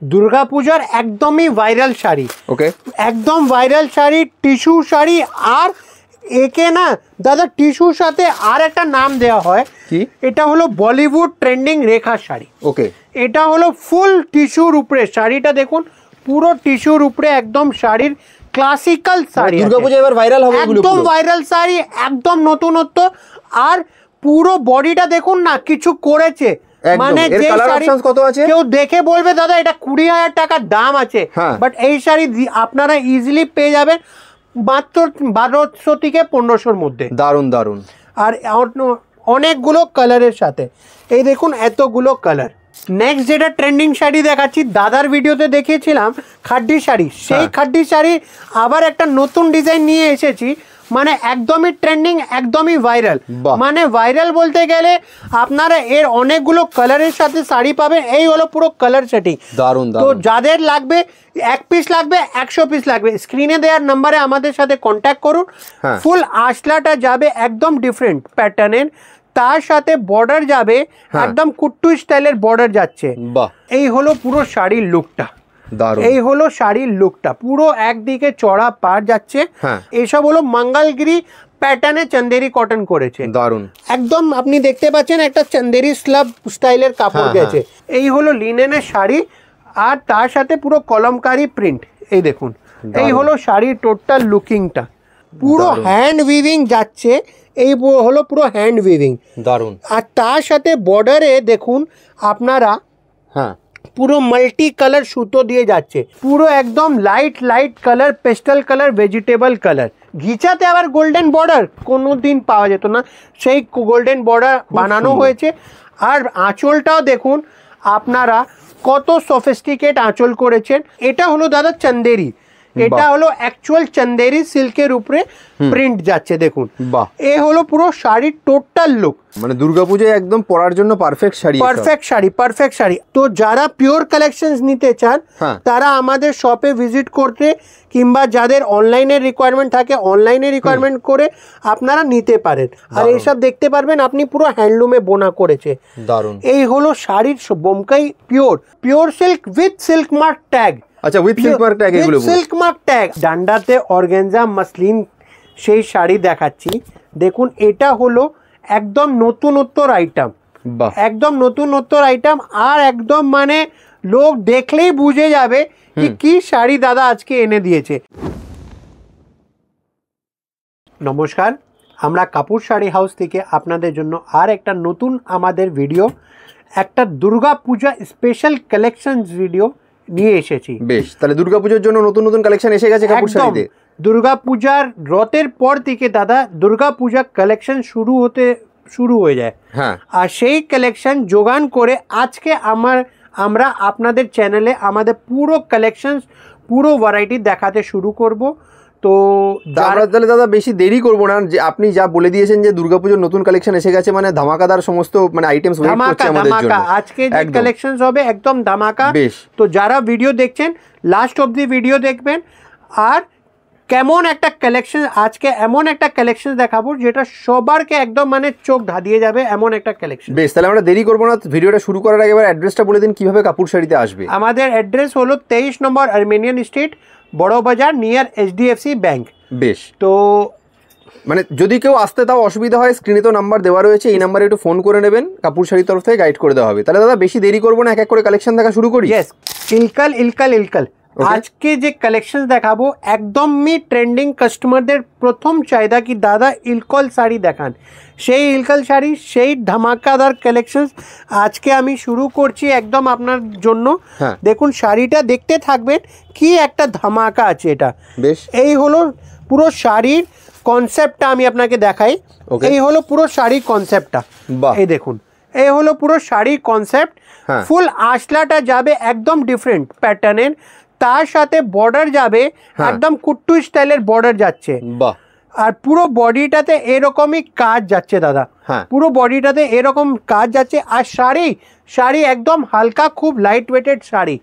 দুর্গাপূজার একদমই ভাইরাল শাড়ি। ওকে, একদম ভাইরাল শাড়ি, টিস্যু শাড়ি। আর একে না দাদা টিস্যুর সাথে আর একটা নাম দেওয়া হয়, কি? এটা হলো বলিউড ট্রেন্ডিং রেখা শাড়ি। ওকে, এটা হলো ফুল টিস্যুর উপরে শাড়িটা, দেখুন পুরো টিস্যুর উপরে একদম শাড়ির ক্লাসিক্যাল শাড়ি। দুর্গাপূজা এবার ভাইরাল হবে, একদম ভাইরাল শাড়ি, একদম নতুনত্ব। আর পুরো বডিটা দেখুন না কিছু করেছে, মানে যে শাড়ি কত আছে কেউ দেখে বলবে দাদা এটা 20,000 টাকার দাম আছে, বাট এই শাড়ি আপনারা ইজিলি পেয়ে যাবেন মাত্র 1200 থেকে 1500-র মধ্যে। দারুন দারুন। আর অনেকগুলো কালারের সাথে, এই দেখুন এতগুলো কালার। নেক্সট যেটা ট্রেন্ডিং শাড়ি দেখাচ্ছি, দাদার ভিডিওতে দেখিয়েছিলাম খাড্ডি শাড়ি, সেই খাড্ডি শাড়ি আবার একটা নতুন ডিজাইন নিয়ে এসেছি, মানে একদমই ট্রেন্ডিং, একদমই ভাইরাল। মানে ভাইরাল বলতে গেলে আপনারা এর অনেকগুলো কালারের সাথে শাড়ি পাবেন। এই হলো পুরো কালার সেটিং। দারুন। তো যাদের লাগবে 1 পিস লাগবে, 100 পিস লাগবে, স্ক্রিনে দেওয়ার নাম্বারে আমাদের সাথে কন্ট্যাক্ট করুন। ফুল আঁচলাটা যাবে একদম ডিফারেন্ট প্যাটার্নের, তার সাথে বর্ডার যাবে একদম কুট্টু স্টাইলের বর্ডার যাচ্ছে। এই হলো পুরো শাড়ির লুকটা। এই হলো শাড়ির লুকটা, পুরো একদিকে চড়া পাড় যাচ্ছে। এসব হলো মঙ্গলগিরি প্যাটার্নে চন্দেরি কটন করেছে। দারুন, একদম আপনি দেখতে পাচ্ছেন একটা চন্দেরি স্লাব স্টাইলের কাপড় গেছে। এই হলো লিনেনের শাড়ি, আর তার সাথে পুরো কলমকারি প্রিন্ট। এই দেখুন, এই হলো শাড়ির টোটাল লুকিংটা, পুরো হ্যান্ড উইভিং যাচ্ছে। এই হলো পুরো হ্যান্ড উইভিং। দারুন। আর তার সাথে বর্ডারে দেখুন আপনারা পুরো মাল্টি কালার সুতো দিয়ে যাচ্ছে, পুরো একদম light light colour, pastel colour, vegetable colour. ঘিচাতে আবার গোল্ডেন বর্ডার কোনো দিন পাওয়া যেত না, সেই গোল্ডেন বর্ডার বানানো হয়েছে। আর আঁচলটাও দেখুন আপনারা কত সফিস্টিকেট আঁচল করেছেন। এটা হলো দাদা চন্দেরি, এটা হলো অ্যাকচুয়াল চন্দেরি সিল্কের উপরে প্রিন্ট যাচ্ছে। দেখুন এ হলো পুরো শাড়ির টোটাল লুক, মানে দুর্গাপূজায় একদম পরার জন্য perfect sari, perfect sari, perfect sari. তো যারা পিওর কালেকশনস নিতে চান তারা আমাদের শপে ভিজিট করতে, কিংবা যাদের অনলাইনের রিকোয়ারমেন্ট থাকে অনলাইনে রিকোয়ারমেন্ট করে আপনারা নিতে পারেন। আর এইসব দেখতে পারবেন আপনি পুরো হ্যান্ডলুমে বোনা করেছে। দারুন। এই হলো শাড়ির Bomkai pure silk with silk mark tag. আচ্ছা, উইথ সিল্ক মার্ক ট্যাগ, এগুলো সিল্ক মার্ক ট্যাগ। ডান্ডাতে অর্গানজা মসলিন সেই শাড়ি দেখাচ্ছি, দেখুন এটা হলো একদম নতুনত্বর আইটেম, একদম নতুনত্বর আইটেম। আর একদম মানে লোক দেখলেই বুঝে যাবে কি শাড়ি দাদা আজকে এনে দিয়েছে। নমস্কার, আমরা কাপুর শাড়ি হাউস থেকে আপনাদের জন্য আর একটা নতুন আমাদের ভিডিও, একটা দুর্গা পূজা স্পেশাল কালেকশনস ভিডিও নিয়ে এসেছি। বেশ, তাহলে দুর্গাপূজার জন্য নতুন নতুন কালেকশন এসে গেছে কাপুর শাড়িতে। দুর্গাপূজার রথের পর থেকে দাদা দুর্গাপূজা কালেকশন শুরু হয়ে যায়। আর সেই কালেকশন জোগান করে আজকে আমরা আপনাদের চ্যানেলে আমাদের পুরো কালেকশন, পুরো ভ্যারাইটি দেখাতে শুরু করব। তো আমরা তাহলে দাদা বেশি দেরি করব না, যে আপনি যা বলে দিয়েছেন যে দুর্গাপূজার নতুন কালেকশন এসে গেছে, মানে ধামাকাদার সমস্ত মানে আইটেমস ওয়েট করছে আমাদের জন্য। আজকে যে কালেকশনস হবে একদম ধামাকা। তো যারা ভিডিও দেখছেন লাস্ট অবধি ভিডিও দেখবেন। আর কেমন একটা কালেকশন, আজকে এমন একটা কালেকশন দেখাবো যেটা সবারকে একদম মানে চোখ ধাঁধিয়ে যাবে, এমন একটা কালেকশন। বেশ, তাহলে আমরা দেরি করবো না, ভিডিওটা শুরু করার আগে এবার অ্যাড্রেসটা বলে দিন কিভাবে কাপুর শাড়িতে আসবে। আমাদের অ্যাড্রেস হলো 23 নম্বর আর্মেনিয়ান স্ট্রিট, বড় বাজার, নিয়ার HDFC ব্যাংক। বেশ, তো মানে যদি কেউ আসতে তাও অসুবিধা হয়, স্ক্রিনে তো নাম্বার দেওয়া রয়েছে, এই নাম্বারে একটু ফোন করে নেবেন, কাপুর শাড়ির তরফ থেকে গাইড করে দেওয়া হবে। তাহলে দাদা বেশি দেরি করবো না, এক এক করে কালেকশন দেখা শুরু করি। ইয়েস, ইলকাল আজকে যে কালেকশন দেখাবো একদমই ট্রেন্ডিং, কাস্টমারদের প্রথম চাহিদা কি দাদা ইলকল শাড়ি দেখান, সেই ইলকল শাড়ি, সেই ধামাকাদার কালেকশন আজকে আমি শুরু করছি একদম আপনার জন্য। দেখুন শাড়িটা দেখতে থাকবেন, কি একটা ধামাকা আছে এটা। বেশ, এই হলো পুরো শাড়ির কনসেপ্টটা আমি আপনাকে দেখাই। এই হলো পুরো শাড়ির কনসেপ্টটা, এই দেখুন এই হলো পুরো শাড়ির কনসেপ্ট। ফুল আঁচলাটা যাবে একদম ডিফারেন্ট প্যাটার্নের, তার সাথে বর্ডার যাবে একদম কুট্টু স্টাইলের বর্ডার যাচ্ছে। আর পুরো বডিটাতে এরকমই কাজ যাচ্ছে দাদা, পুরো বডিটাতে এরকম কাজ যাচ্ছে। আর শাড়ি একদম হালকা, খুব লাইট ওয়েটেড শাড়ি,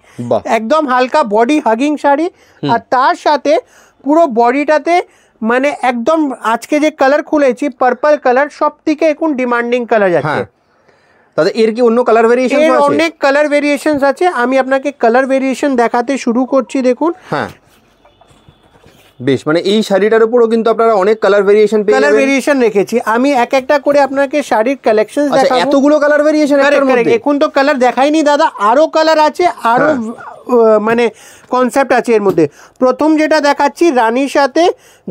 একদম হালকা বডি হাগিং শাড়ি। আর তার সাথে পুরো বডিটাতে মানে একদম আজকে যে কালার খুলেছি পার্পল কালার, সব থেকে এখন ডিমান্ডিং কালার যাচ্ছে। তাহলে এর কি অন্য কালার ভেরিয়েশন আছে? এর অনেক কালার ভেরিয়েশনস আছে, আমি আপনাকে কালার ভেরিয়েশন দেখাতে শুরু করছি। দেখুন, হ্যাঁ বেশ, মানে এই শাড়িটার উপরও কিন্তু আপনারা অনেক কালার ভেরিয়েশন পেয়ে যাবেন। কালার ভেরিয়েশন রেখেছি আমি, এক একটা করে আপনাকে শাড়ির কালেকশনস দেখাবো। এতগুলো কালার ভেরিয়েশন একটার মধ্যে? এখন তো কালার দেখাইনি দাদা, আরো কালার আছে, আরো মানে কনসেপ্ট আছে এর মধ্যে। প্রথম যেটা দেখাচ্ছি রানীর সাথে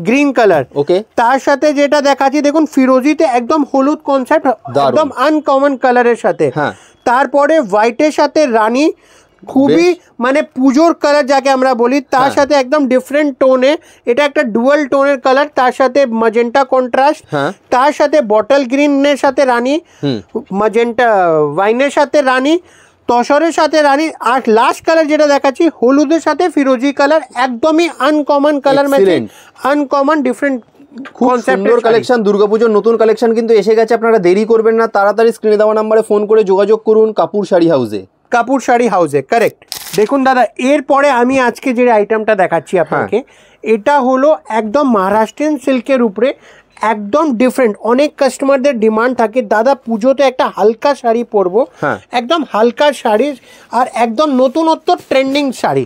গ্রিন কালার, ওকে। তার সাথে যেটা দেখাচ্ছি দেখুন ফিরোজিতে একদম হলুদ কনসেপ্ট, একদম আনকমন কালারের সাথে। তারপরে হোয়াইটের সাথে রানী, খুবই মানে পুজোর কালার যাকে আমরা বলি, তার সাথে একদম ডিফারেন্ট টোনে, এটা একটা ডুয়াল টোনের কালার, তার সাথে ম্যাজেন্টা কন্ট্রাস্ট, তার সাথে বটল গ্রিনের সাথে রানী, ম্যাজেন্টা ওয়াইনের সাথে রানী, তসরের সাথে রানী, আর লাস্ট কালার যেটা দেখাচ্ছি হলুদের সাথে ফিরোজি কালার, একদমই uncommon colour matching, uncommon different. খুব সুন্দর কালেকশন, দুর্গাপুজোর নতুন কালেকশন কিন্তু এসে গেছে। আপনারা দেরি করবেন না, তাড়াতাড়ি স্ক্রিনে দেওয়া নম্বরে ফোন করে যোগাযোগ করুন কাপুর শাড়ি হাউসে। কাপুর শাড়ি হাউসে, কারেক্ট। দেখুন দাদা, এরপরে আমি আজকে যে আইটেমটা দেখাচ্ছি আপনাকে, এটা হলো একদম মহারাষ্ট্রিয়ান সিল্কের উপরে, একদম ডিফারেন্ট। অনেক কাস্টমারদের ডিমান্ড থাকে দাদা পুজোতে একটা হালকা শাড়ি পরবো, একদম হালকা শাড়ি আর একদম নতুনত্ব ট্রেন্ডিং শাড়ি।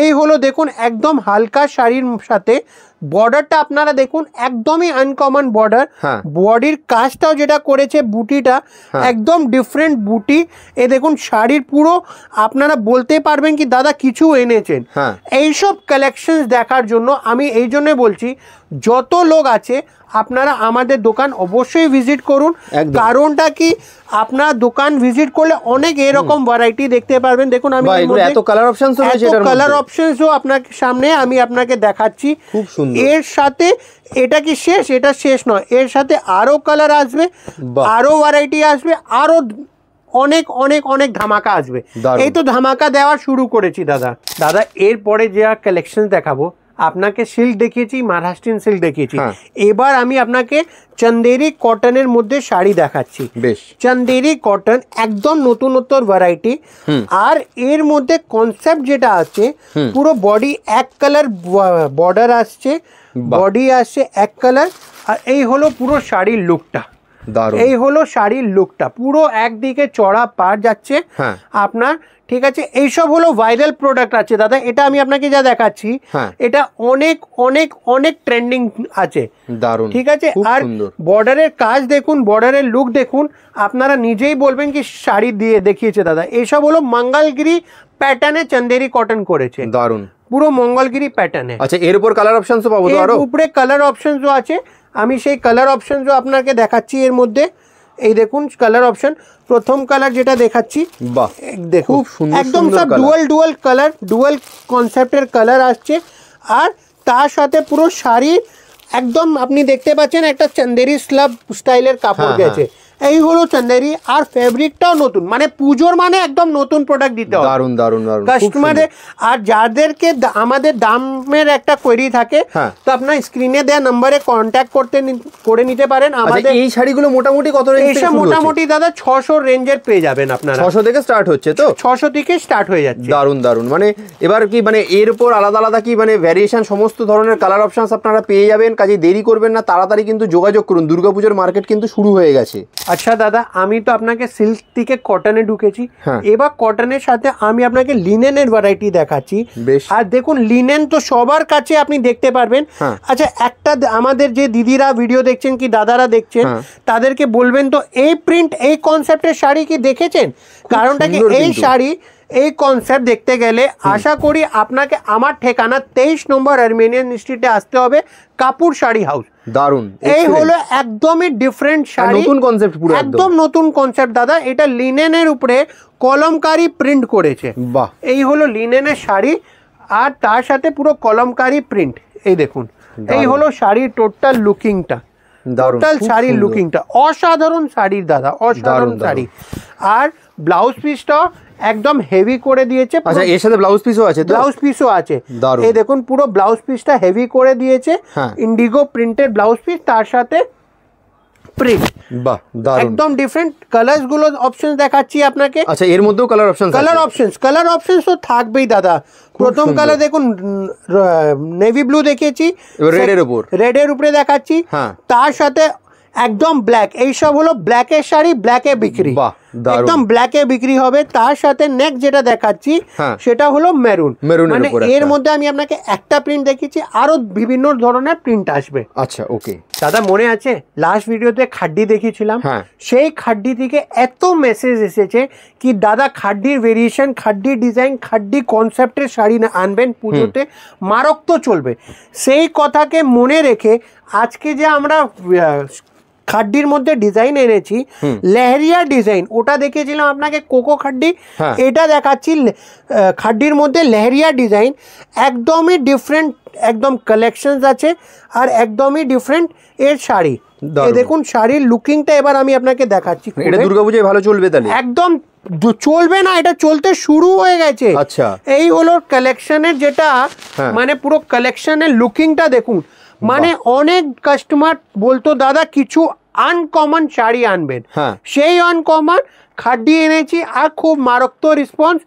এই হলো দেখুন একদম হালকা শাড়ির সাথে বর্ডারটা আপনারা দেখুন একদমই আনকমন বর্ডার, বডির কাজটাও যেটা করেছে বুটিটা একদম ডিফারেন্ট বুটি। এ দেখুন শাড়ির পুরো আপনারা বলতে পারবেন কি দাদা কিছু এনেছেন। এইসব কালেকশনস দেখার জন্য আমি এই জন্য বলছি যত লোক আছে আপনারা আমাদের দোকান অবশ্যই ভিজিট করুন। কারণটা কি, আপনার দোকান ভিজিট করলে অনেক এরকম ভ্যারাইটি দেখতে পারবেন। দেখুন আমি এত কালার অপশনস রয়েছে, এত কালার অপশনসও আপনার সামনে আমি আপনাকে দেখাচ্ছি। খুব সুন্দর। এর সাথে এটা কি শেষ? এটা শেষ নয়, এর সাথে আরো কালার আসবে, আরো ভ্যারাইটি আসবে, আরো অনেক অনেক অনেক ধামাকা আসবে। এই তো ধামাকা দেওয়া শুরু করেছি দাদা। দাদা এরপরে যে কালেকশন দেখাবো, আপনাকে সিল্ক দেখিয়েছি, মহারাষ্ট্রিয়ান সিল্ক দেখিয়েছি, এবার আমি আপনাকে চন্দেরি কটনের মধ্যে শাড়ি দেখাচ্ছি। বেশ, চন্দেরি কটন একদম নতুনত্ব ভ্যারাইটি, আর এর মধ্যে কনসেপ্ট যেটা আছে পুরো বডি এক কালার বর্ডার আসছে, বডি আসছে এক কালার, আর এই হলো পুরো শাড়ির লুকটা। এই হলো শাড়ির লুকটা, পুরো একদিকে চড়া পার যাচ্ছে আপনার, ঠিক আছে। এইসব হলো ভাইরাল প্রোডাক্ট আছে দাদা। এটা আমি আপনাকে যা দেখাচ্ছি এটা অনেক অনেক অনেক ট্রেন্ডিং আছে, দারুণ, ঠিক আছে। আর বর্ডারের কাজ দেখুন, বর্ডারের লুক দেখুন, আপনারা নিজেই বলবেন কি শাড়ি দিয়ে দেখিয়েছে দাদা। এইসব হলো মঙ্গলগিরি প্যাটার্নে চন্দেরি কটন করেছে, দারুণ, পুরো মঙ্গলগিরি প্যাটার্নে। আচ্ছা, এর উপর কালার অপশনসও পাবো? এর উপরে কালার অপশনসও আছে, আমি সেই কালার অপশনসও আপনাকে দেখাচ্ছি। এর মধ্যে এই দেখুন কালার অপশন, প্রথম কালার যেটা দেখাচ্ছি, বাহ দেখুন একদম সব ডুয়াল কালার, ডুয়াল কনসেপ্টের কালার আসছে, আর তার সাথে পুরো শাড়ি একদম আপনি দেখতে পাচ্ছেন একটা চন্দেরি স্লাব স্টাইলের কাপড় গেছে। এই হলো চন্দেরি, আর ফেব্রিকটাও নতুন, মানে পুজোর মানে একদম নতুন প্রোডাক্ট দিতে হবে, দারুন দারুন দারুন কাস্টমারে। আর যাদেরকে আমাদের দামের একটা কোয়েরি থাকে, তো আপনার স্ক্রিনে দেওয়া নম্বরে কন্ট্যাক্ট করে নিতে পারেন। আমাদের এই শাড়িগুলো মোটামুটি কত রেঞ্জ থেকে? মোটামুটি দাদা 600 রেঞ্জের পেয়ে যাবেন আপনারা। 600 থেকে স্টার্ট হচ্ছে, তো 600 থেকে স্টার্ট হয়ে যাচ্ছে। দারুন দারুন। মানে এবার কি মানে এর উপর আলাদা আলাদা কি মানে ভ্যারিয়েশন, সমস্ত ধরনের কালার অপশনস আপনারা পেয়ে যাবেন। কাজে দেরি করবেন না, তাড়াতাড়ি কিন্তু যোগাযোগ করুন, দুর্গাপুজোর মার্কেট কিন্তু শুরু হয়ে গেছে। আচ্ছা দাদা, আমি তো আপনাকে সিল্ক থেকে কটনে ঢুকেছি, এবার কটনের সাথে আমি আপনাকে লিনেনের ভ্যারাইটি দেখাচ্ছি। আর দেখুন লিনেন তো সবার কাছে আপনি দেখতে পারবেন। আচ্ছা, একটা আমাদের যে দিদিরা ভিডিও দেখছেন কি দাদারা দেখছেন, তাদেরকে বলবেন তো এই প্রিন্ট এই কনসেপ্টের শাড়ি কি দেখেছেন? কারণটা কি, এই শাড়ি এই কনসেপ্ট দেখতে গেলে আশা করি আপনাকে আমার ঠিকানা 23 নম্বর আর্মেনিয়ান স্ট্রিটে আসতে হবে, কাপুর শাড়ি হাউস। দারুন, এই হলো একদমই ডিফারেন্ট শাড়ি, নতুন কনসেপ্ট, পুরো একদম নতুন কনসেপ্ট দাদা। এটা লিনেনের উপরে কলমকারি প্রিন্ট করেছে, বাহ। এই হলো লিনেনের শাড়ি, আর তার সাথে পুরো কলমকারি প্রিন্ট। এই দেখুন, এই হলো শাড়ির টোটাল লুকিংটা, টোটাল শাড়ির লুকিংটা অসাধারণ শাড়ির দাদা, অসাধারণ শাড়ি। আর ব্লাউজ পিসটা একদম হেভি করে দিয়েছে। আচ্ছা, এর সাথে ব্লাউজ পিসও আছে? ব্লাউজ পিসও আছে, এই দেখুন পুরো ব্লাউজ পিসটা হেভি করে দিয়েছে, ইন্ডিগো প্রিন্টেড ব্লাউজ পিস, তার সাথে প্রিন্ট, বাহ দারুণ, একদম ডিফারেন্ট। কালারস গুলো অপশনস দেখাচ্ছি আপনাকে। আচ্ছা, এর মধ্যেও কালার অপশনস? কালার অপশনস তো থাকবেই দাদা। প্রথম কালার দেখুন নেভি ব্লু দেখিয়েছি, রেডের উপরে দেখাচ্ছি, তার সাথে একদম ব্ল্যাক। এই সব হলো ব্ল্যাকের শাড়ি, ব্ল্যাকে বিক্রি। একদম ব্ল্যাকে বিক্রি হবে। তার সাথে নেক্সট যেটা দেখাচ্ছি সেটা হলো মেরুন, মানে এর মধ্যে আমি আপনাকে একটা প্রিন্ট দেখিয়েছি, আরো বিভিন্ন ধরনের প্রিন্ট আসবে। আচ্ছা ওকে দাদা মনে আছে লাস্ট ভিডিওতে খাড্ডি দেখিয়েছিলাম, সেই খাড্ডি থেকে এত মেসেজ এসেছে কি দাদা খাড্ডির ভেরিয়েশন, খাড্ডি ডিজাইন, খাড্ডি কনসেপ্টের শাড়ি আনবেন পুজোতে, মারক তো চলবে। সেই কথাকে মনে রেখে আজকে যে আমরা খাড্ডির মধ্যে ডিজাইন এনেছি, লেহেরিয়া ডিজাইন, ওটা দেখিয়েছিলাম আপনাকে কোকো খাড্ডি, এটা দেখাচ্ছি খাড্ডির মধ্যে লেহেরিয়া ডিজাইন, একদমই ডিফারেন্ট, একদম কালেকশনস আছে আর একদমই ডিফারেন্ট এর শাড়ি। এই দেখুন শাড়ির লুকিংটা এবার আমি আপনাকে দেখাচ্ছি। এটা দুর্গাপূজায় ভালো চলবে তাহলে? একদম চলবে না, এটা চলতে শুরু হয়ে গেছে। আচ্ছা এই হলো কালেকশনের যেটা মানে পুরো কালেকশনের লুকিংটা দেখুন, মানে অনেক কাস্টমার বলতো দাদা কিছু আনকমন শাড়ি আনবেন, সেই আনকমন খাড্ডি এনেছি আর খুব মারাত্মক রেসপন্স,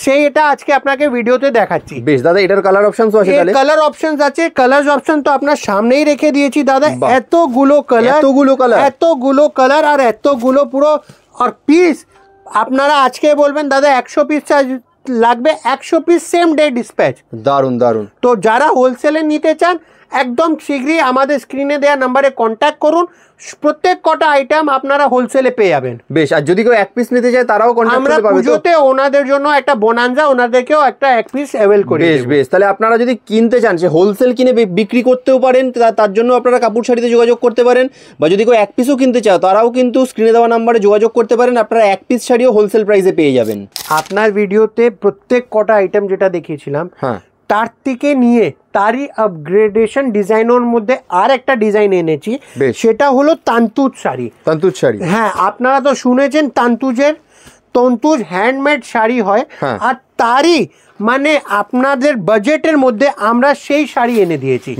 সেই এটা আজকে আপনাকে ভিডিওতে দেখাচ্ছি। বেশ দাদা, এটার কালার অপশনস আছে? তাহলে কালার অপশনস আছে, কালার অপশন তো আপনার সামনেই রেখে দিয়েছি দাদা। এতগুলো কালার আর এতগুলো পুরো আর পিস। আপনারা আজকে বলবেন দাদা 100 পিস লাগবে, 100 পিস সেম ডে ডিসপ্যাচ। দারুন দারুন। তো যারা হোলসেলে নিতে চান একদম শীঘ্রই আমাদের স্ক্রিনে দেওয়া নাম্বারে কন্ট্যাক্ট করুন, প্রত্যেক কটা আইটেম আপনারা হোলসেলে পেয়ে যাবেন। বেশ, আর যদি কেউ এক পিস নিতে চায় তারাও কন্ট্যাক্ট করতে পারবে। পুজোতে ওনাদের জন্য একটা বোনান্সা, ওনাদেরকেও একটা এক পিস অ্যাভেল করে। বেশ বেশ, তাহলে আপনারা যদি কিনতে চান, সে হোলসেল কিনে বিক্রি করতেও পারেন, তার জন্য আপনারা কাপড় শাড়িতে যোগাযোগ করতে পারেন, বা যদি কেউ এক পিসও কিনতে চাও তারাও কিন্তু স্ক্রিনে দেওয়া নাম্বারে যোগাযোগ করতে পারেন, আপনারা এক পিস শাড়িও হোলসেল প্রাইসে পেয়ে যাবেন। আপনার ভিডিওতে প্রত্যেক কটা আইটেম যেটা দেখিয়েছিলাম তার থেকে নিয়ে তারই আপগ্রেডেশন ডিজাইনের মধ্যে আর একটা ডিজাইন এনেছি, সেটা হলো তান্তুজ শাড়ি। তান্তুজ শাড়ি, হ্যাঁ আপনারা তো শুনেছেন তন্তুজ হ্যান্ডমেড শাড়ি হয়, আর তারই মানে আপনাদের বাজেটের মধ্যে আমরা সেই শাড়ি এনে দিয়েছি।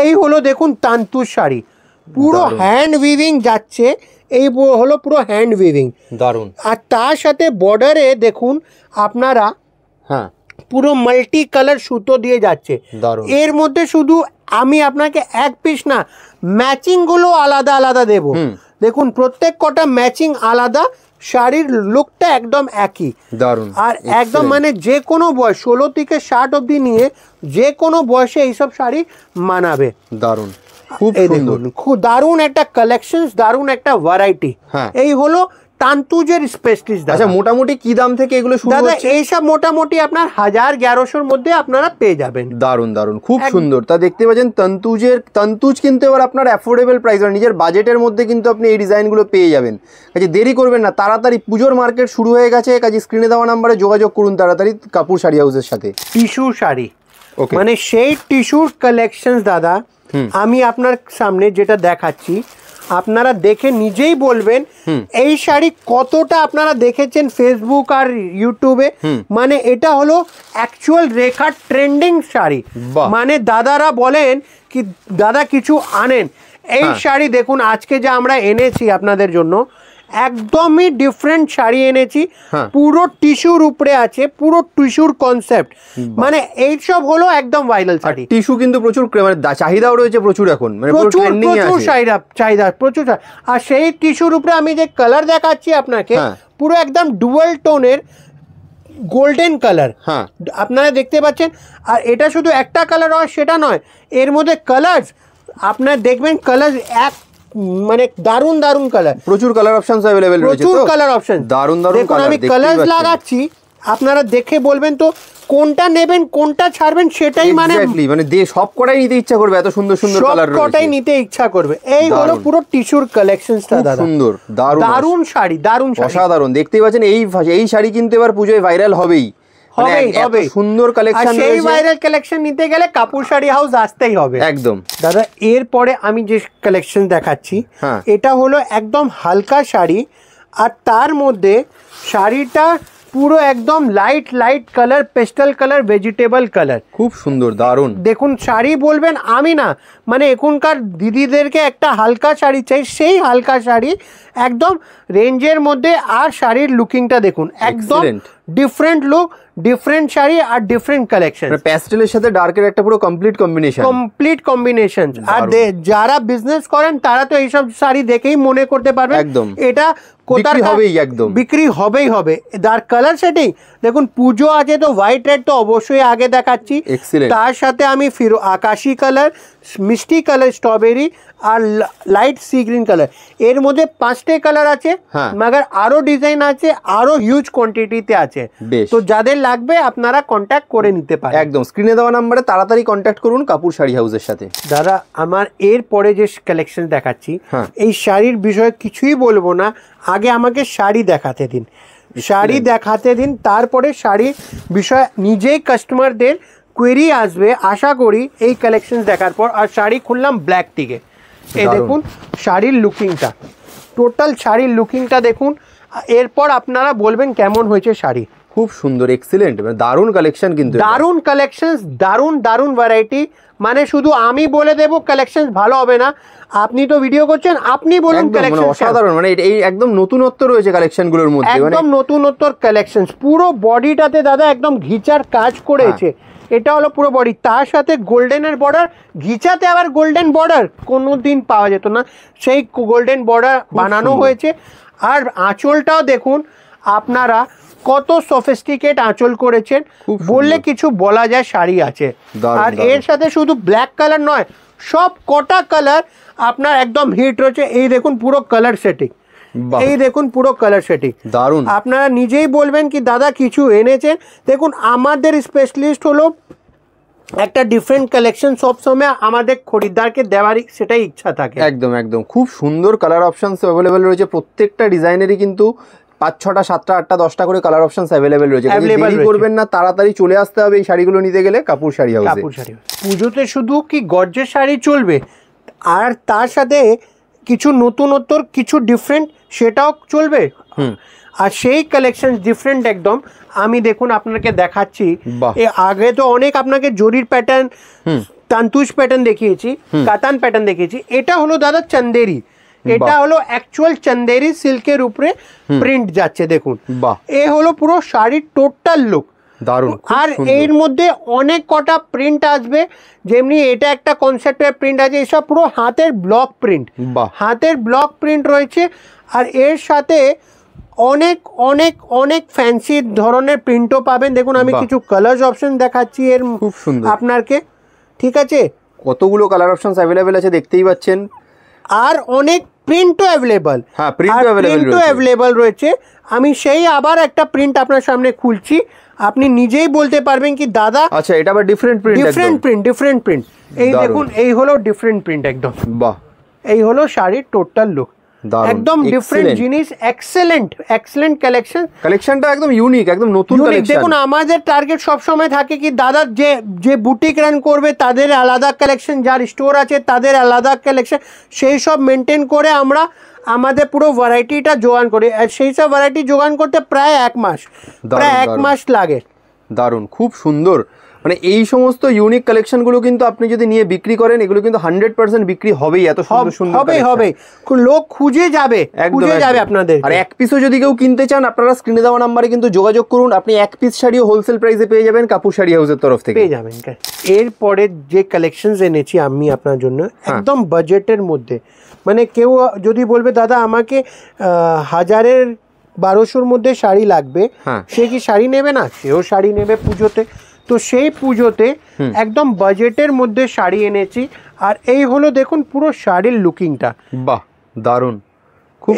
এই হলো দেখুন তান্তুজ শাড়ি, পুরো হ্যান্ড উইভিং যাচ্ছে, এই হলো পুরো হ্যান্ড উইভিং, দারুণ। আর তার সাথে বর্ডারে দেখুন আপনারা পুরো মাল্টি কালার সুতো দিয়ে যাচ্ছে। এর মধ্যে শুধু আমি আপনাকে এক পিস না, ম্যাচিং গুলো আলাদা আলাদা দেব। দেখুন প্রত্যেক কটা ম্যাচিং আলাদা, শাড়ির লুকটা একদম একই, দারুণ। আর একদম মানে যে কোনো বয়স 16 থেকে 60 অবধি নিয়ে যে কোনো বয়সে এইসব শাড়ি মানাবে। দারুণ, খুব সুন্দর, খুব দারুণ একটা কালেকশন, দারুণ একটা ভ্যারাইটি। এই হলো তান্তুজের স্পেশালিস্ট। আচ্ছা মোটামুটি কি দাম থেকে এগুলো শুরু হচ্ছে? এইসব মোটামুটি আপনার 1000-1100 মধ্যে আপনারা পেয়ে যাবেন। দারুণ দারুণ, খুব সুন্দর। তা দেখতে পাচ্ছেন তান্তুজ কিন্তু এবার আপনার অ্যাফোর্ডেবল প্রাইস, নিজের বাজেটের মধ্যে কিন্তু আপনি এই ডিজাইনগুলো পেয়ে যাবেন। কাজে দেরি করবেন না, তাড়াতাড়ি পুজোর মার্কেট শুরু হয়ে গেছে, কাজে স্ক্রিনে দেওয়া নাম্বারে যোগাযোগ করুন তাড়াতাড়ি কাপুর শাড়ি হাউসের সাথে। টিস্যু শাড়ি, মানে সেই টিস্যুর কালেকশন দাদা আমি আপনার সামনে যেটা দেখাচ্ছি, আপনারা দেখে নিজেই বলবেন এই শাড়ি কতটা আপনারা দেখেছেন ফেসবুক আর ইউটিউবে, মানে এটা হলো অ্যাকচুয়াল রেখার ট্রেন্ডিং শাড়ি। মানে দাদারা বলেন কি দাদা কিছু আনেন, এই শাড়ি দেখুন আজকে যে আমরা এনেছি আপনাদের জন্য একদমই ডিফারেন্ট শাড়ি এনেছি, পুরো টিস্যুর উপরে আছে, পুরো টিস্যুর কনসেপ্ট, মানে এইসব হলো একদম ভাইরাল শাড়ি। টিস্যু কিন্তু প্রচুর মানে চাহিদাও রয়েছে প্রচুর এখন, মানে প্রচুর চাহিদা প্রচুর। আর সেই টিস্যুর উপরে আমি যে কালার দেখাচ্ছি আপনাকে পুরো একদম ডুয়াল টোনের গোল্ডেন কালার আপনারা দেখতে পাচ্ছেন। আর এটা শুধু একটা কালার হয় সেটা নয়, এর মধ্যে কালার আপনারা দেখবেন, কালার এক মানে দারুন দারুন কালার, প্রচুর কালার অপশনস अवेलेबल রয়েছে, প্রচুর কালার অপশন, দারুন দারুন দেখুন আমি কালার লাগাচ্ছি, আপনারা দেখে বলবেন তো কোনটা নেবেন কোনটা ছাড়বেন, সেটাই মানে সব কটাই নিতে ইচ্ছা করবে, এত সুন্দর সুন্দর কালার রয়েছে, সব কটাই নিতে ইচ্ছা করবে। এই হলো পুরো টিস্যুর কালেকশনসটা দাদা, সুন্দর দারুন শাড়ি, দারুন শাড়ি, অসাধারণ। দেখতেই পাচ্ছেন এই শাড়ি কিন্তু এবার পুজোয় ভাইরাল হবেই, সুন্দর কালেকশন। সেই ভাইরাল কালেকশন নিতে গেলে কাপুর শাড়ি হাউস আসতেই হবে একদম দাদা। এরপরে আমি যে কালেকশন দেখাচ্ছি এটা হলো একদম হালকা শাড়ি, আর তার মধ্যে শাড়িটা পুরো একদম light colour, pastel colour, vegetable colour, খুব সুন্দর দারুণ। দেখুন শাড়ি বলবেন আমি না, মানে এখনকার দিদিদেরকে একটা হালকা শাড়ি চাই, সেই হালকা শাড়ি একদম রেঞ্জের মধ্যে। আর শাড়ির লুকিংটা দেখুন একদম ডিফারেন্ট লুক, ডিফারেন্ট শাড়ি আর ডিফারেন্ট কালেকশন, প্যাস্টেলের সাথে ডার্কের একটা পুরো কমপ্লিট কম্বিনেশন। আর যারা বিজনেস করেন তারা তো এইসব শাড়ি দেখেই মনে করতে পারবে একদম এটা কোথার হবেই, একদম বিক্রি হবেই হবে। তার কালার সেটিং দেখুন, পুজো আছে তো হোয়াইট রেড তো অবশ্যই আগে দেখাচ্ছি, তার সাথে আমি ফির আকাশি কালার, মিষ্টি কালার স্ট্রবেরি আর লাইট সি গ্রিন কালার, এর মধ্যে 5টে কালার আছে, মগর আরো ডিজাইন আছে, আরো হিউজ কোয়ান্টিটিতে আছে। তো যাদের লাগবে আপনারা কন্ট্যাক্ট করে নিতে পারেন, একদম স্ক্রিনে দেওয়া নম্বরে তাড়াতাড়ি কন্ট্যাক্ট করুন কাপুর শাড়ি হাউসের সাথে। দাদা আমার এরপরে যে কালেকশন দেখাচ্ছি, এই শাড়ির বিষয়ে কিছুই বলবো না, আগে আমাকে শাড়ি দেখাতে দিন, শাড়ি দেখাতে দিন, তারপরে শাড়ির বিষয় নিজেই কাস্টমারদের কোয়েরি আসবে আশা করি এই কালেকশন দেখার পর। আর শাড়ি খুললাম ব্ল্যাক টিকে, এই দেখুন শাড়ির লুকিংটা, টোটাল শাড়ির লুকিংটা দেখুন, এরপর আপনারা বলবেন কেমন হয়েছে শাড়ি। খুব সুন্দর, এক্সিলেন্ট, দারুণ কালেকশন, কিন্তু দারুণ কালেকশন, দারুণ দারুণ ভ্যারাইটি। মানে শুধু আমি বলে দেবো কালেকশন ভালো হবে না, আপনি তো ভিডিও করছেন, আপনি বলুন কালেকশন অসাধারণ, মানে এই একদম নতুনত্ব রয়েছে কালেকশনগুলোর মধ্যে, একদম নতুনত্বর কালেকশন। পুরো বডিটাতে দাদা একদম ঘিচার কাজ করেছে, এটা হলো পুরো বডি, তার সাথে গোল্ডেনের বর্ডার, ঘিচাতে আবার গোল্ডেন বর্ডার কোনোদিন পাওয়া যেত না, সেই গোল্ডেন বর্ডার বানানো হয়েছে। আর আঁচলটাও দেখুন আপনারা কত সফিস্টিকেট আঁচল করেছেন, বললে কিছু বলা যায় শাড়ি আছে। আর এর সাথে শুধু ব্ল্যাক কালার নয়, সব কটা কালার আপনার একদম হিট রয়েছে। এই দেখুন পুরো কালার সেটিং, এই দেখুন পুরো কালার সেটিং দারুণ। আপনারা নিজেই বলবেন কি দাদা কিছু এনেছেন। দেখুন আমাদের স্পেশালিস্ট হলো একটা ডিফারেন্ট কালেকশন সবসময় আমাদের খরিদ্দারকে দেওয়ারই সেটাই ইচ্ছা থাকে। একদম একদম খুব সুন্দর কালার অপশনস অ্যাভেলেবেল রয়েছে, প্রত্যেকটা ডিজাইনেরই কিন্তু 5, 6টা, 7টা, 8টা, 10টা করে কালার অপশনস অ্যাভেলেবেল রয়েছে। দেরি করবেন না, তাড়াতাড়ি চলে আসতে হবে এই শাড়িগুলো নিতে গেলে কাপুর শাড়ি হাউসে। পুজোতে শুধু কি গর্জের শাড়ি চলবে, আর তার সাথে কিছু নতুনত্বর কিছু ডিফারেন্ট সেটাও চলবে। আর সেই কালেকশন ডিফারেন্ট একদম, আমি দেখুন আপনাকে দেখাচ্ছি। আগে তো অনেক আপনাকে জরির প্যাটার্ন, তান্তুজ প্যাটার্ন দেখিয়েছি, কাতান প্যাটার্ন দেখিয়েছি, এটা হলো দাদা চন্দেরি, এটা হলো অ্যাকচুয়াল চন্দেরি সিল্কের উপরে প্রিন্ট যাচ্ছে দেখুন। এ হলো পুরো শাড়ির টোটাল লুক, দারুণ। আর এর মধ্যে অনেক কটা প্রিন্ট আসবে, যেমনি এটা একটা কনসেপ্টের প্রিন্ট আছে, এসব পুরো হাতের ব্লক প্রিন্ট, হাতের ব্লক প্রিন্ট রয়েছে। আর এর সাথে অনেক অনেক অনেক ফ্যান্সি ধরনের প্রিন্টও পাবেন। দেখুন আমি কিছু কালার অপশন দেখাচ্ছি এর খুব সুন্দর আপনাকে, ঠিক আছে, কতগুলো কালার অপশনস অ্যাভেলেবেল আছে দেখতেই পাচ্ছেন। আর অনেক প্রিন্টও অ্যাভেলেবল, প্রিন্টও অ্যাভেলেবল রয়েছে। আমি সেই আবার একটা প্রিন্ট আপনার সামনে খুলছি, আপনি নিজেই বলতে পারবেন কি দাদা আচ্ছা এটা আবার ডিফারেন্ট প্রিন্ট। এই দেখুন এই হলো ডিফারেন্ট প্রিন্ট একদম, বাহ, এই হলো শাড়ির টোটাল লুক, একদম ডিফারেন্ট জিনিস, এক্সেলেন্ট কালেকশনটা একদম ইউনিক, একদম নতুন কালেকশন। দেখুন আমাদের টার্গেট সব সময় থাকে কি দাদা যে বুটিক রান করবে তাদের আলাদা কালেকশন, যার স্টোর আছে তাদের আলাদা কালেকশন, সেই সব মেনটেন করে আমরা আমাদের পুরো ভ্যারাইটিটা জোগান করি। আর সেই সব ভ্যারাইটি জোগান করতে প্রায় 1 মাস লাগে। দারুণ, খুব সুন্দর। মানে এই সমস্ত ইউনিক কালেকশনগুলো কিন্তু আপনি যদি নিয়ে বিক্রি করেন, এগুলো কিন্তু 100% বিক্রি হবেই, এত সুন্দর সুন্দর হবে, লোক খুঁজে যাবে আপনাদের। আর এক পিসও যদি কেউ কিনতে চান, আপনারা স্ক্রিনে দেওয়া নাম্বারে কিন্তু যোগাযোগ করুন, আপনি এক পিস শাড়িও হোলসেল প্রাইসে পেয়ে যাবেন কাপুর শাড়ি হাউসের তরফ থেকে পেয়ে যাবেন। এরপরে যে কালেকশন এনেছি আমি আপনার জন্য একদম বাজেটের মধ্যে, মানে কেউ যদি বলবে দাদা আমাকে 1000-1200-র মধ্যে শাড়ি লাগবে, সে কি শাড়ি নেবে না? সেও শাড়ি নেবে পুজোতে। তো সেই পুজোতে একদম বাজেটের মধ্যে শাড়ি এনেছি। আর এই হলো দেখুন পুরো শাড়ির লুকিংটা, বাহ দারুণ,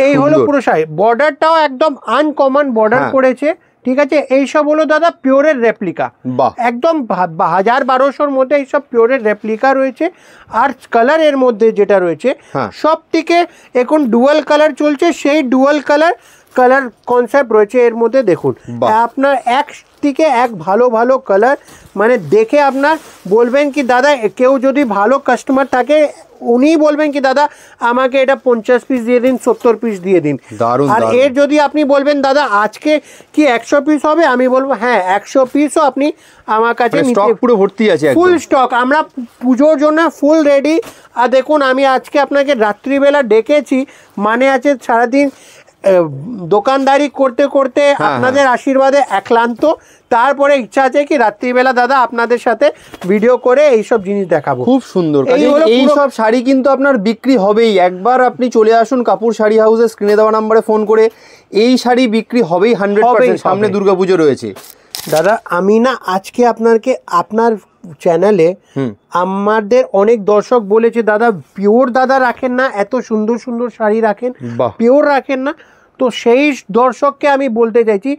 এই হলো পুরো শাড়ি। বর্ডারটাও একদম আনকমন বর্ডার করেছে, ঠিক আছে। এইসব হলো দাদা পিওরের রেপ্লিকা, একদম 1000-1200-র মধ্যে এইসব পিওরের রেপ্লিকা রয়েছে। আর কালার এর মধ্যে যেটা রয়েছে সব থেকে এখন ডুয়াল কালার চলছে, সেই ডুয়াল কালার কনসেপ্ট রয়েছে এর মধ্যে। দেখুন আপনার এক থেকে এক ভালো ভালো কালার, মানে দেখে আপনার বলবেন কি দাদা, কেউ যদি ভালো কাস্টমার থাকে উনিই বলবেন কি দাদা আমাকে এটা 50 পিস দিয়ে দিন, 70 পিস দিয়ে দিন। আর এর যদি আপনি বলবেন দাদা আজকে কি 100 পিস হবে, আমি বলবো হ্যাঁ 100 পিসও আপনি আমার কাছে পুরো ভর্তি আছে, ফুল স্টক, আমরা পুজোর জন্য ফুল রেডি। আর দেখুন আমি আজকে আপনাকে রাত্রিবেলা ডেকেছি, মানে আছে সারাদিন দোকানদারি করতে করতে আপনাদের আশীর্বাদে ক্লান্ত, তারপরে ইচ্ছা আছে কি রাত্রিবেলা দাদা আপনাদের সাথে ভিডিও করে এইসব জিনিস দেখাবো। খুব সুন্দর। এই সব শাড়ি কিন্তু আপনার বিক্রি হবেই, একবার আপনি চলে আসুন কাপুর শাড়ি হাউসে, স্ক্রিনে দেওয়া নাম্বারে ফোন করে, এই শাড়ি বিক্রি হবেই 100%। সামনে দুর্গাপুজো রয়েছে দাদা। আমি না আজকে আপনার চ্যানেলে আমাদের অনেক দর্শক বলেছে দাদা পিওর দাদা রাখেন না, এত সুন্দর সুন্দর শাড়ি রাখেন, পিওর রাখেন না। তো সেই দর্শককে আমি বলতে চাইছি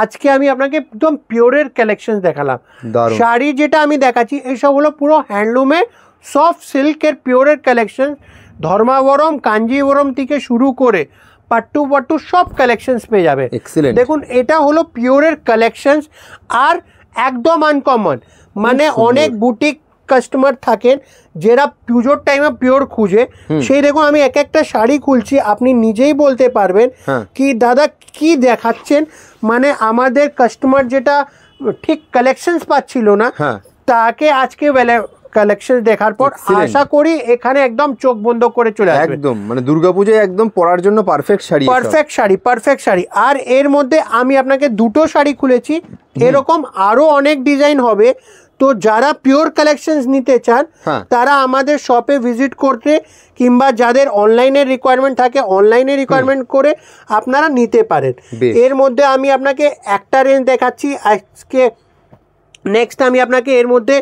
আজকে আমি আপনাকে একদম পিওরের কালেকশন দেখালাম। শাড়ি যেটা আমি দেখাচ্ছি এইসব হলো পুরো হ্যান্ডলুমের সফট সিল্কের পিওরের কালেকশন। ধর্মাবরম কাঞ্জিবরম থেকে শুরু করে পাট্টু পাট্টু সব কালেকশনস পেয়ে যাবে। দেখুন এটা হলো পিওরের কালেকশনস আর একদম আনকমন। মানে অনেক বুটিক কাস্টমার থাকেন যারা পুজোর টাইমে পিওর খুঁজে, সেই দেখুন আমি এক একটা শাড়ি খুলছি, আপনি নিজেই বলতে পারবেন কি দাদা কি দেখাচ্ছেন। মানে আমাদের কাস্টমার যেটা ঠিক কালেকশনস পাচ্ছিল না, তাকে আজকে কালেকশন দেখার পর আশা করি এখানে একদম চোখ বন্ধ করে চলে আসবে। একদম মানে দুর্গাপূজায় একদম পরার জন্য পারফেক্ট শাড়ি, পারফেক্ট শাড়ি। আর এর মধ্যে আমি আপনাকে দুটো শাড়ি খুলেছি, এরকম আরো অনেক ডিজাইন হবে। তো যারা পিওর কালেকশনস নিতে চান তারা আমাদের শপে ভিজিট করতে, কিংবা যাদের অনলাইনের রিকোয়ারমেন্ট থাকে অনলাইনে রিকোয়ারমেন্ট করে আপনারা নিতে পারেন। এর মধ্যে আমি আপনাকে একটা রেঞ্জ দেখাচ্ছি আজকে, নেক্সট আমি আপনাকে এর মধ্যে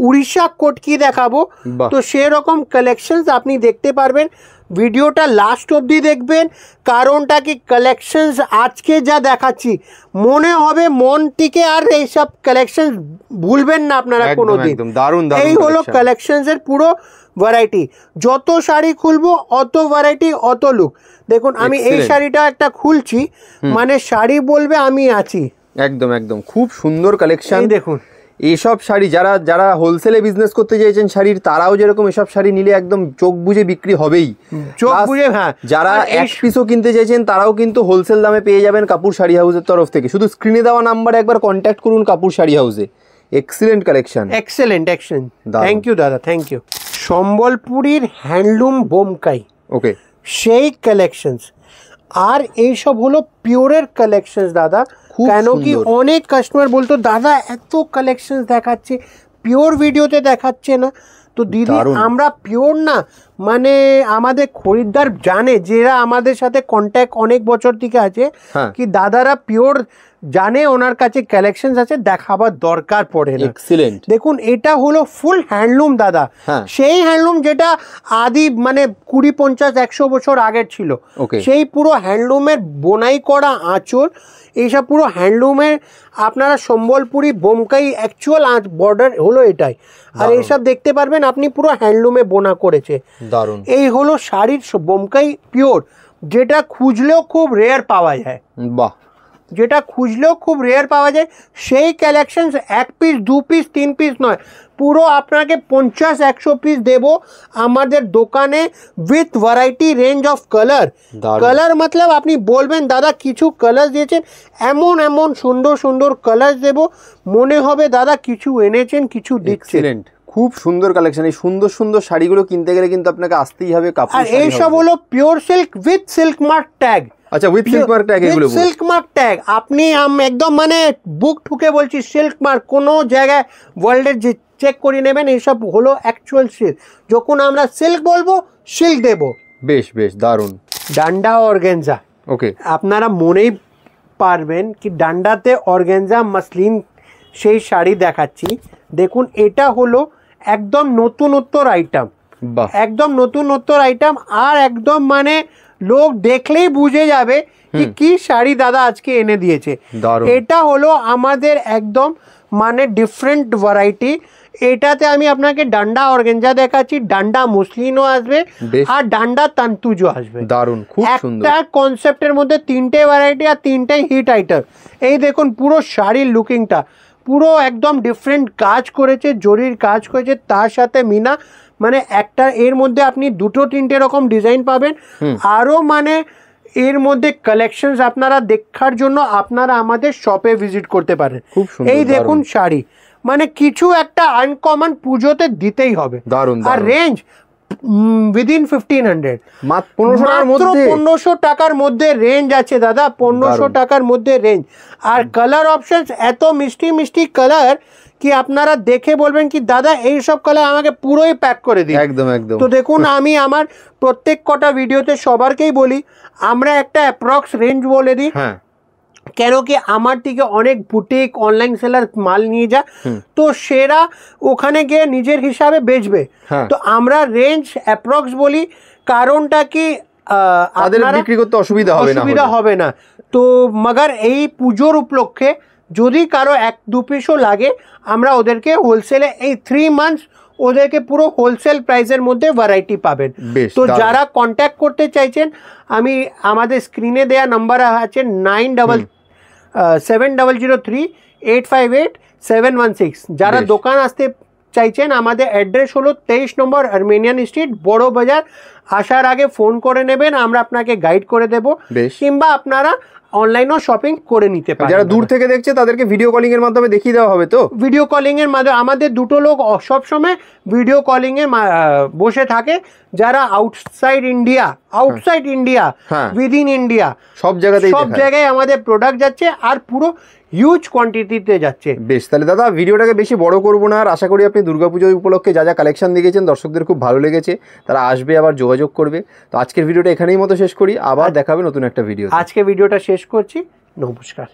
উড়িষ্যা কোটকি দেখাবো। তো সেরকম কালেকশনস আপনি দেখতে পারবেন, ভিডিওটা লাস্ট অবধি দেখবেন। কারণটা কি কালেকশনস আজকে যা দেখাচ্ছি মনে হবে মন থেকে আর এইসব কালেকশন ভুলবেন না আপনারা কোনোদিন। এই হলো কালেকশনসের পুরো ভ্যারাইটি। যত শাড়ি খুলবো অত ভ্যারাইটি অত লুক। দেখুন আমি এই শাড়িটা একটা খুলছি, মানে শাড়ি বলবে আমি আছি। একদম একদম খুব সুন্দর কালেকশন। দেখুন এইসব শাড়ি যারা হোলসেলে বিজনেস করতে চাইছেন শাড়ির, তারাও যেরকম এসব শাড়ি নিলে একদম চোখ বুঝে বিক্রি হবেই, চোখ বুঝে। হ্যাঁ, যারা এক পিসও কিনতে চাইছেন তারাও কিন্তু হোলসেল দামে পেয়ে যাবেন কাপুর শাড়ি হাউসের তরফ থেকে। শুধু স্ক্রিনে দেওয়া নাম্বারে একবার কন্ট্যাক্ট করুন কাপুর শাড়ি হাউসে। Excellent collection, excellent. Thank you দাদা, থ্যাংক ইউ। সম্বলপুরীর হ্যান্ডলুম বোমকাই, ওকে, সেই কালেকশনস। আর এইসব হলো পিওরের কালেকশনস দাদা। কেন কি অনেক কাস্টমার বলতো দাদা এত কালেকশন দেখাচ্ছে পিওর ভিডিওতে দেখাচ্ছে না। তো দিদি আমরা পিওর না, মানে আমাদের খরিদ্দার জানে, যারা আমাদের সাথে কন্ট্যাক্ট অনেক বছর থেকে আছে, কি দাদারা পিওর জানে, ওনার কাছে কালেকশন আছে, দেখাবার দরকার পড়ে না। এক্সিলেন্ট। দেখুন এটা হলো ফুল হ্যান্ডলুম দাদা, সেই হ্যান্ডলুম যেটা আদি মানে 20-50-100 বছর আগের ছিল, সেই পুরো হ্যান্ডলুমের বোনাই করা আঁচল, এইসব পুরো হ্যান্ডলুমের আপনারা সম্বলপুরি বোমকাই অ্যাকচুয়াল বর্ডার হলো এটাই। আর এইসব দেখতে পারবেন আপনি পুরো হ্যান্ডলুমে বোনা করেছে। দারুণ। এই হলো শাড়ির বোমকাই পিওর, যেটা খুঁজলেও খুব রেয়ার পাওয়া যায়। বাহ, যেটা খুঁজলেও খুব রেয়ার পাওয়া যায় সেই কালেকশনস 1 পিস 2 পিস 3 পিস নয়, পুরো আপনাকে 50-100 পিস দেব আমাদের দোকানে with variety range of colour. Colour মতলব আপনি বলবেন দাদা কিছু কালার দিয়েছেন, এমন এমন সুন্দর সুন্দর কালার দেব, মনে হবে দাদা কিছু এনেছেন কিছু দিচ্ছেন। খুব সুন্দর কালেকশন। এই সুন্দর সুন্দর শাড়িগুলো কিনতে গেলে কিন্তু আপনাকে আসতেই হবে কাপুর। আর এইসব হলো pure silk with silk mark tag. আচ্ছা, উইথ সিল্ক মার্ক ট্যাগ, এগুলো সিল্ক মার্ক ট্যাগ আপনি একদম মানে বুক ঠুকে বলছি, সিল্ক মার্ক কোনো জায়গায় ওয়ার্ল্ডের যে চেক করে নেবেন, এইসব হলো অ্যাকচুয়াল সিল্ক। যখন আমরা সিল্ক বলবো সিল্ক দেব। বেশ বেশ দারুণ। ডান্ডা অর্গানজা, ওকে, আপনারা মনেই পারবেন কি ডান্ডাতে অর্গানজা মসলিন সেই শাড়ি দেখাচ্ছি। দেখুন এটা হলো একদম নতুনত্বর আইটেম, একদম নতুনত্বর আইটেম। আর একদম মানে লোক দেখলেই বুঝে যাবে কি শাড়ি দাদা আজকে এনে দিয়েছে। এটা হলো আমাদের একদম মানে ডিফারেন্ট ভ্যারাইটি। এটাতে আমি আপনাকে ডান্ডা অর্গানজা দেখাচ্ছি, ডান্ডা মুসলিনও আসবে আর ডান্ডা তান্তুজও আসবে। দারুণ, খুব সুন্দর। একটা কনসেপ্টের মধ্যে 3টে ভ্যারাইটি আর 3টাই হিট আইটেম। এই দেখুন পুরো শাড়ির লুকিংটা পুরো একদম ডিফারেন্ট কাজ করেছে, জরির কাজ করেছে, তার সাথে মিনা, মানে একটা এর মধ্যে আপনি 2-3টে রকম ডিজাইন পাবেন। আরও মানে এর মধ্যে কালেকশনস আপনারা দেখার জন্য আপনারা আমাদের শপে ভিজিট করতে পারেন। এই দেখুন শাড়ি, মানে কিছু একটা আনকমন পুজোতে দিতেই হবে। দারুণ। আর রেঞ্জ উইদিন 1500 মাত্র 1500 টাকার মধ্যে রেঞ্জ আছে দাদা, 1500 টাকার মধ্যে রেঞ্জ। আর কালার অপশনস এত মিষ্টি মিষ্টি কালার কি আপনারা দেখে বলবেন কি দাদা এই সব কালার আমাকে পুরোই প্যাক করে দিন। একদম একদম। তো দেখুন আমি আমার প্রত্যেক কটা ভিডিওতে সবারকেই বলি আমরা একটা অ্যাপ্রক্স রেঞ্জ বলে দিই, হ্যাঁ কেন কি আমার থেকে অনেক বুটিক অনলাইন সেলার মাল নিয়ে যায়, তো সেরা ওখানে গিয়ে নিজের হিসাবে বেচবে। তো আমরা রেঞ্জ অ্যাপ্রক্স বলি, কারণটা কি আপনারা বিক্রি করতে অসুবিধা হবে না। তো মগর এই পুজোর উপলক্ষে যদি কারো 1-2 পিসও লাগে আমরা ওদেরকে হোলসেলে এই 3 মান্থস ওদেরকে পুরো হোলসেল প্রাইসের মধ্যে ভ্যারাইটি পাবেন। তো যারা কন্ট্যাক্ট করতে চাইছেন আমি আমাদের স্ক্রিনে দেওয়া নাম্বার আছে 9703858716। যারা দোকান আসতে চাইছেন আমাদের অ্যাড্রেস হলো 23 নম্বর আর্মেনিয়ান স্ট্রিট, বড় বাজার। আসার আগে ফোন করে নেবেন, আমরা আপনাকে গাইড করে দেবো, কিংবা আপনারা অনলাইনও শপিং করে নিতে পারেন। যারা দূর থেকে দেখছে তাদেরকে ভিডিও কলিং এর মাধ্যমে দেখিয়ে দেওয়া হবে। তো ভিডিও কলিং এর মাধ্যমে আমাদের দুটো লোক সবসময় ভিডিও কলিং এ বসে থাকে, যারা আউটসাইড ইন্ডিয়া উইদিন ইন্ডিয়া সব জায়গায় আমাদের প্রোডাক্ট যাচ্ছে আর পুরো হিউজ কোয়ান্টিটিতে যাচ্ছে। বেশ, তাহলে দাদা ভিডিওটাকে বেশি বড় করবো না, আর আশা করি আপনি দুর্গাপুজো উপলক্ষে যা যা কালেকশন দেখেছেন দর্শকদের খুব ভালো লেগেছে, তারা আসবে আবার যোগাযোগ করবে। তো আজকের ভিডিওটা এখানেই মতো শেষ করি, আবার দেখাবে নতুন একটা ভিডিও। আজকে ভিডিওটা শেষ করছি, নমস্কার।